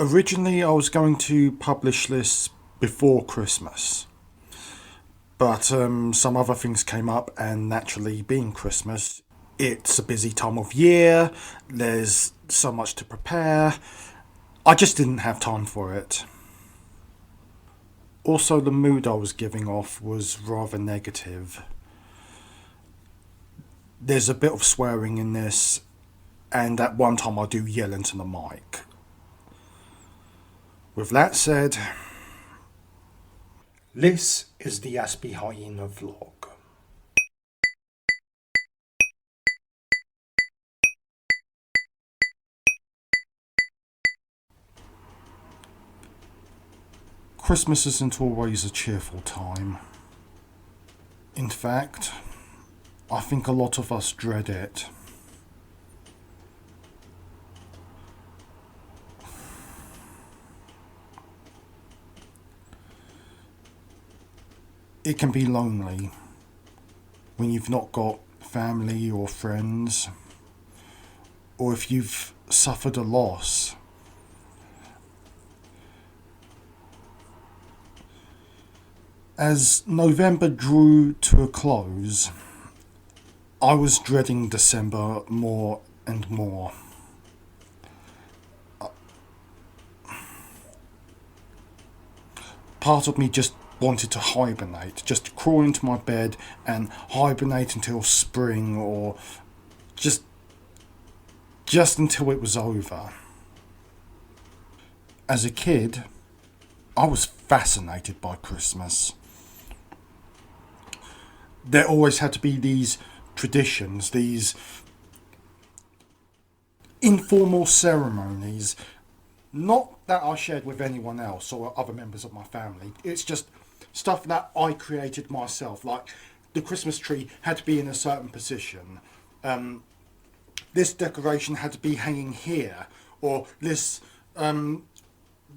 Originally, I was going to publish this before Christmas, but some other things came up, and naturally, being Christmas, it's a busy time of year, there's so much to prepare. I just didn't have time for it. Also, the mood I was giving off was rather negative. There's a bit of swearing in this, and at one time I do yell into the mic. With that said, this is the Aspie Hyena vlog. Christmas isn't always a cheerful time. In fact, I think a lot of us dread it. It can be lonely when you've not got family or friends, or if you've suffered a loss. As November drew to a close, I was dreading December more and more. Part of me just wanted to hibernate, just crawl into my bed and hibernate until spring, or just until it was over. As a kid, I was fascinated by Christmas. There always had to be these traditions, these informal ceremonies, not that I shared with anyone else or other members of my family. It's just stuff that I created myself. Like the Christmas tree had to be in a certain position. This decoration had to be hanging here, or this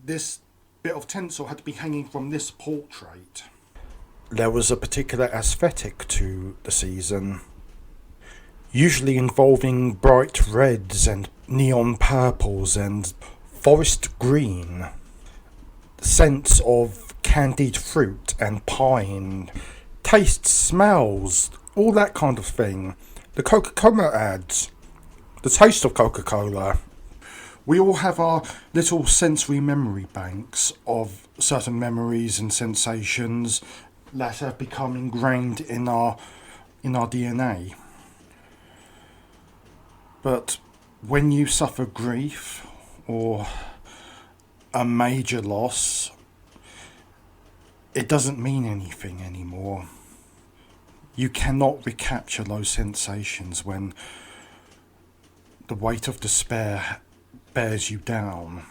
bit of tinsel had to be hanging from this portrait. There was a particular aesthetic to the season, usually involving bright reds and neon purples and forest green, scents of candied fruit and pine, tastes, smells, all that kind of thing. The Coca-Cola ads, the taste of Coca-Cola. We all have our little sensory memory banks of certain memories and sensations that have become ingrained in our DNA. But when you suffer grief or a major loss, it doesn't mean anything anymore. You cannot recapture those sensations when the weight of despair bears you down.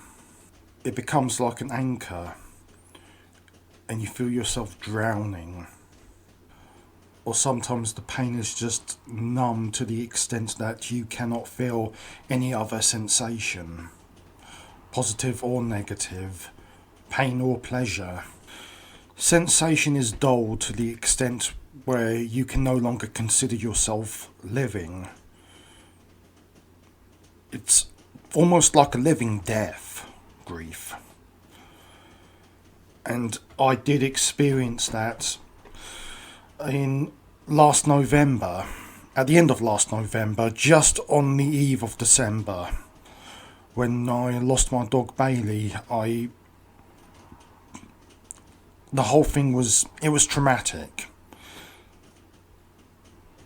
It becomes like an anchor, and you feel yourself drowning. Or sometimes the pain is just numb to the extent that you cannot feel any other sensation, positive or negative, pain or pleasure. Sensation is dull to the extent where you can no longer consider yourself living. It's almost like a living death, grief. And I did experience that in last November, at the end of last November, just on the eve of December, when I lost my dog Bailey. The whole thing was traumatic.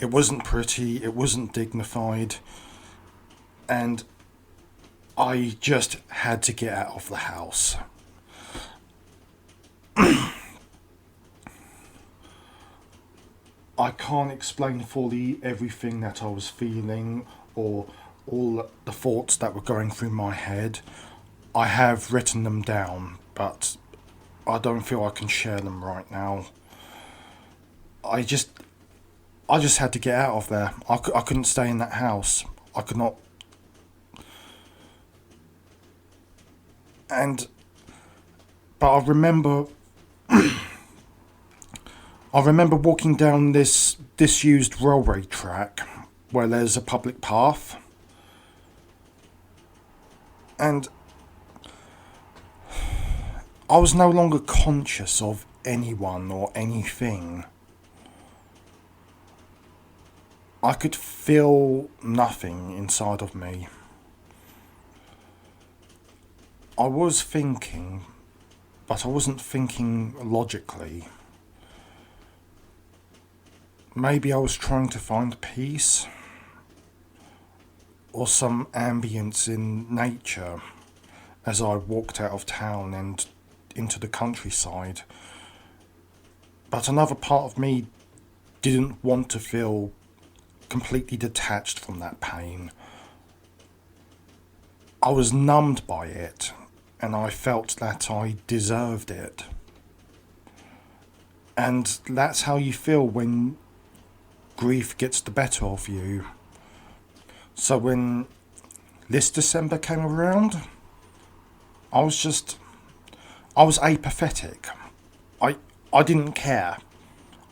It wasn't pretty, it wasn't dignified, and I just had to get out of the house. I can't explain fully everything that I was feeling or all the thoughts that were going through my head. I have written them down, but I don't feel I can share them right now. I just had to get out of there. I couldn't stay in that house. I could not. But I remember walking down this disused railway track where there's a public path, and I was no longer conscious of anyone or anything. I could feel nothing inside of me. I was thinking, but I wasn't thinking logically. Maybe I was trying to find peace or some ambience in nature as I walked out of town and into the countryside. But another part of me didn't want to feel completely detached from that pain. I was numbed by it, and I felt that I deserved it. And that's how you feel when grief gets the better of you. So when this December came around, I was apathetic. I didn't care.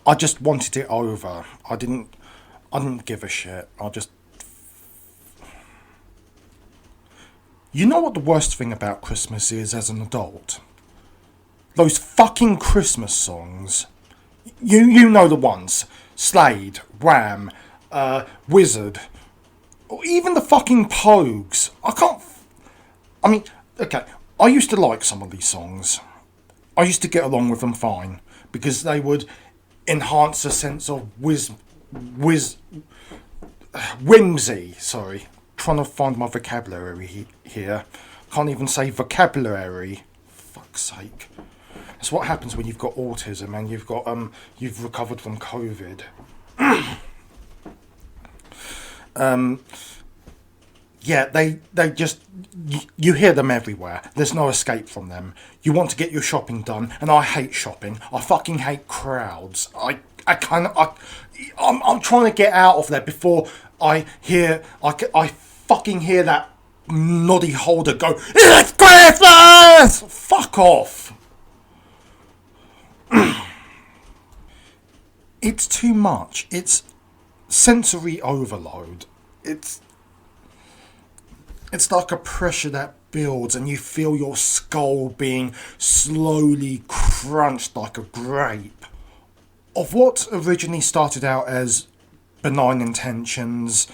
I just wanted it over. I didn't give a shit. You know what the worst thing about Christmas is as an adult? Those fucking Christmas songs. You know the ones. Slade, Wham, Wizard, or even the fucking Pogues. Okay, I used to like some of these songs. I used to get along with them fine, because they would enhance a sense of whimsy. Sorry, trying to find my vocabulary here. Can't even say vocabulary. Fuck's sake. That's what happens when you've got autism and you've recovered from COVID. Yeah, they just, you hear them everywhere. There's no escape from them. You want to get your shopping done, and I hate shopping. I fucking hate crowds. I'm trying to get out of there before I fucking hear that noddy holder go, "It's Christmas!" Fuck off. It's too much. It's sensory overload. It's like a pressure that builds and you feel your skull being slowly crunched like a grape. Of what originally started out as benign intentions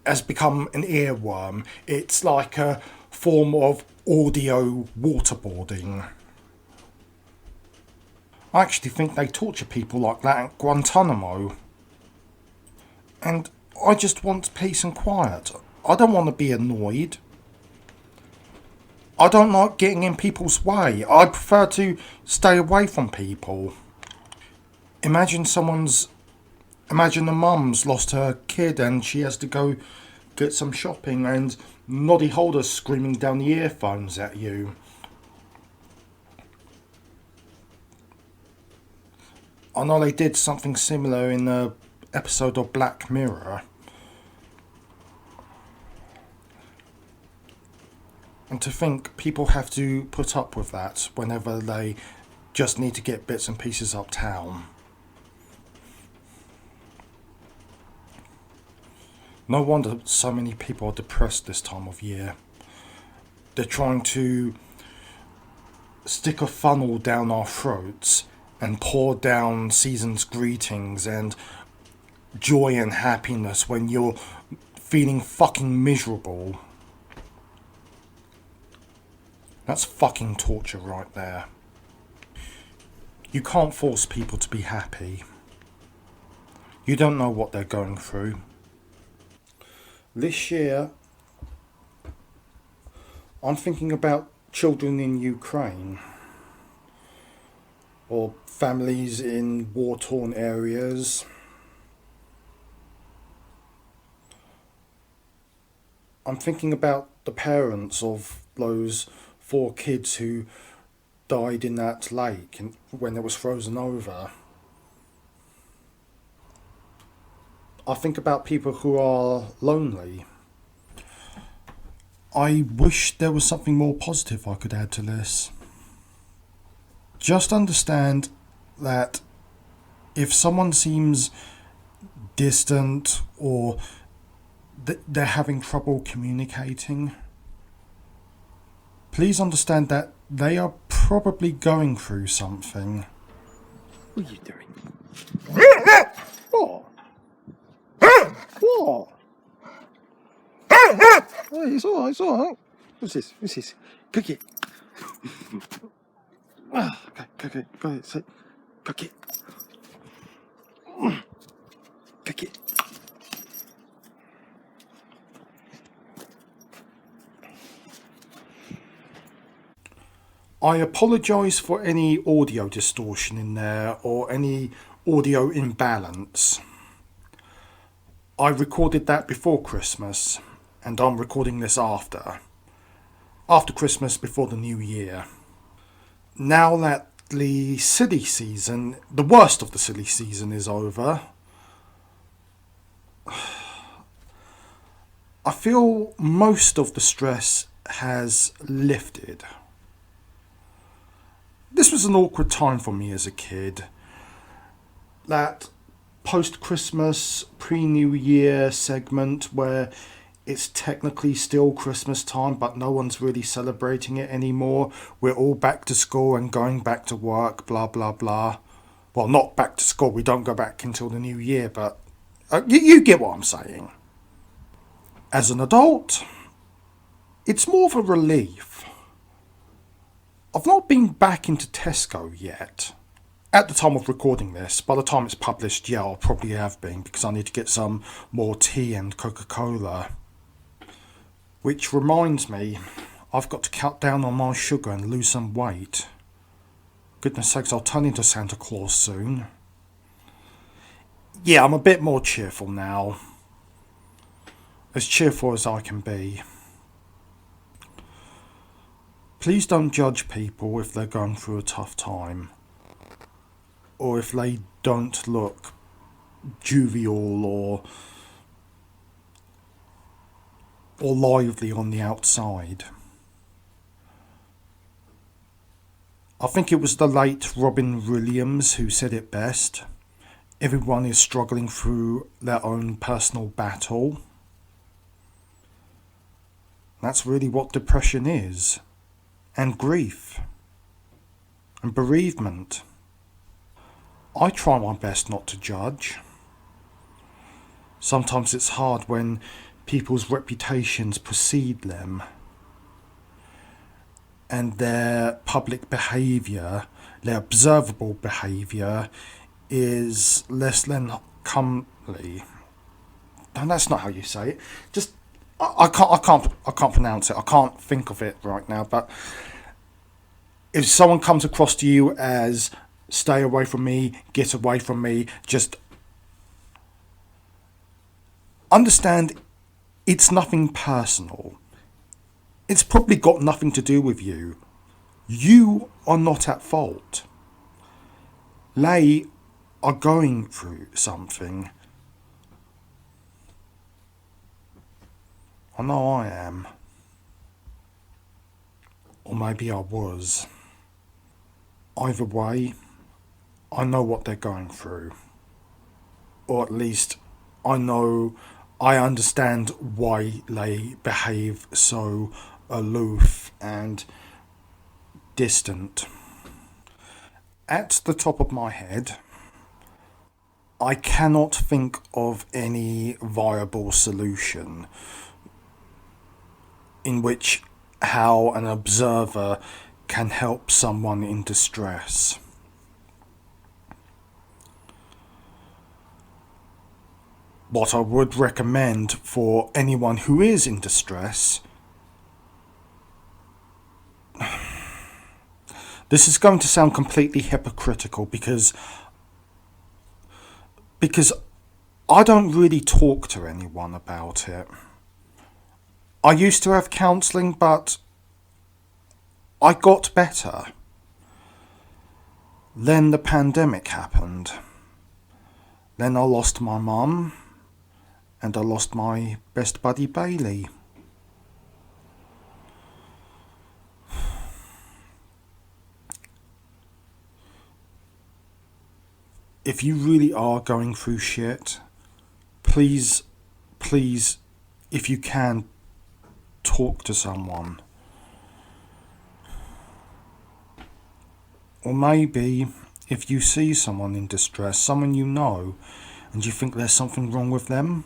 has become an earworm. It's like a form of audio waterboarding. I actually think they torture people like that at Guantanamo. And I just want peace and quiet. I don't want to be annoyed. I don't like getting in people's way. I prefer to stay away from people. Imagine a mum's lost her kid and she has to go get some shopping and Noddy Holder's screaming down the earphones at you. I know they did something similar in an episode of Black Mirror. And to think people have to put up with that whenever they just need to get bits and pieces uptown. No wonder so many people are depressed this time of year. They're trying to stick a funnel down our throats and pour down season's greetings and joy and happiness when you're feeling fucking miserable. That's fucking torture right there. You can't force people to be happy. You don't know what they're going through. This year, I'm thinking about children in Ukraine, or families in war-torn areas. I'm thinking about the parents of those 4 kids who died in that lake when it was frozen over. I think about people who are lonely. I wish there was something more positive I could add to this. Just understand that if someone seems distant or they're having trouble communicating, please understand that they are probably going through something. What are you doing? What? What? Hey, it's alright, it's alright. What's this? What's this? Cookie. Okay, go ahead, sit. Cookie. Cookie. I apologise for any audio distortion in there or any audio imbalance. I recorded that before Christmas, and I'm recording this after. After Christmas, before the New Year. Now that the silly season, the worst of the silly season is over, I feel most of the stress has lifted. This was an awkward time for me as a kid. That post-Christmas, pre-New Year segment where it's technically still Christmas time, but no one's really celebrating it anymore. We're all back to school and going back to work, blah, blah, blah. Well, not back to school. We don't go back until the New Year, but you get what I'm saying. As an adult, it's more of a relief. I've not been back into Tesco yet. At the time of recording this, by the time it's published, yeah, I'll probably have been, because I need to get some more tea and Coca-Cola. Which reminds me, I've got to cut down on my sugar and lose some weight. Goodness sakes, I'll turn into Santa Claus soon. Yeah, I'm a bit more cheerful now. As cheerful as I can be. Please don't judge people if they're going through a tough time. Or if they don't look jovial or lively on the outside. I think it was the late Robin Williams who said it best. Everyone is struggling through their own personal battle. That's really what depression is. And grief. And bereavement. I try my best not to judge. Sometimes it's hard when people's reputations precede them. And their public behaviour, their observable behaviour, is less than comely. No, that's not how you say it. Just I can't pronounce it. I can't think of it right now. But if someone comes across to you as stay away from me, get away from me, just understand it's nothing personal. It's probably got nothing to do with you. You are not at fault. They are going through something. I know I am. Or maybe I was. Either way, I know what they're going through. Or at least I understand why they behave so aloof and distant. At the top of my head, I cannot think of any viable solution in which how an observer can help someone in distress. What I would recommend for anyone who is in distress, this is going to sound completely hypocritical because I don't really talk to anyone about it. I used to have counselling, but I got better. Then the pandemic happened. Then I lost my mum, and I lost my best buddy Bailey. If you really are going through shit, please, if you can, talk to someone. Or maybe if you see someone in distress, someone you know, and you think there's something wrong with them,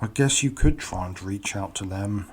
I guess you could try and reach out to them